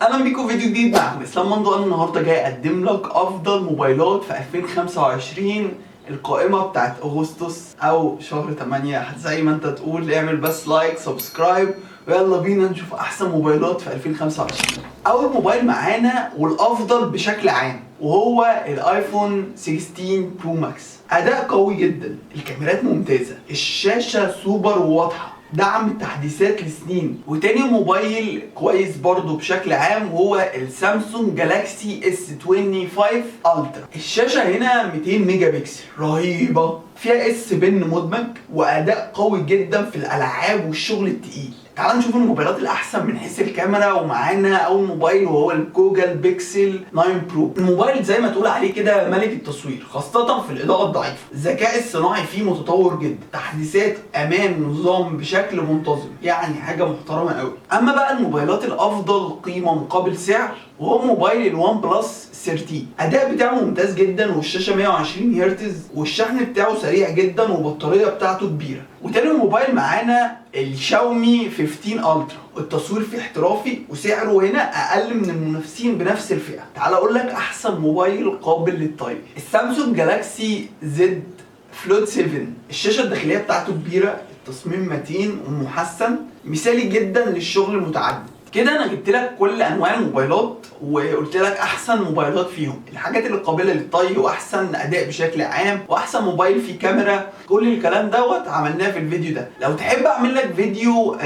اهلا بيكم فيديو جديد. معكم اسلام مندو. انا النهارده جاي اقدم لك افضل موبايلات في 2025، القائمه بتاعت اغسطس او شهر 8 زي ما انت تقول. اعمل بس لايك سبسكرايب ويلا بينا نشوف احسن موبايلات في 2025. اول موبايل معانا والافضل بشكل عام وهو الايفون 16 برو ماكس. اداء قوي جدا، الكاميرات ممتازه، الشاشه سوبر واضحه، دعم التحديثات لسنين. وتاني موبايل كويس برضو بشكل عام هو السامسونج جالاكسي اس 25 الترا. الشاشة هنا 200 ميجا بكسل رهيبة، فيها اس بن مدمج واداء قوي جدا في الالعاب والشغل التقيل. تعال نشوف الموبايلات الاحسن من حيث الكاميرا. ومعانا اول موبايل وهو الجوجل بيكسل 9 برو. الموبايل زي ما تقول عليه كده ملك التصوير، خاصة في الاضاءة الضعيفة. الذكاء الصناعي فيه متطور جدا، تحديثات امان نظام بشكل منتظم، يعني حاجة محترمة قوي. اما بقى الموبايلات الافضل قيمة مقابل سعر وهو موبايل الوان بلس 13. الاداء بتاعه ممتاز جدا، والشاشه 120 هرتز، والشحن بتاعه سريع جدا، والبطاريه بتاعته كبيره. وتاني موبايل معانا الشاومي 15 الترا. التصوير فيه احترافي وسعره هنا اقل من المنافسين بنفس الفئه. تعال اقول لك احسن موبايل قابل للطي، السامسونج جالاكسي زد فلوت 7. الشاشه الداخليه بتاعته كبيره، التصميم متين ومحسن، مثالي جدا للشغل المتعدد. كده انا جبت لك كل انواع الموبايلات وقلت لك احسن موبايلات فيهم، الحاجات اللي قابله للطي واحسن اداء بشكل عام واحسن موبايل فيه كاميرا. كل الكلام دوت عملناه في الفيديو ده. لو تحب اعمل لك فيديو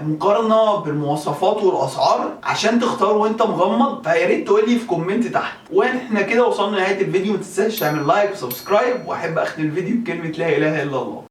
مقارنه بالمواصفات والاسعار عشان تختار وانت مغمض، فيا ريت تقول لي في كومنت تحت. واحنا كده وصلنا لنهايه الفيديو، ما تنساش تعمل لايك وسبسكرايب. واحب اختم الفيديو بكلمه لا اله الا الله.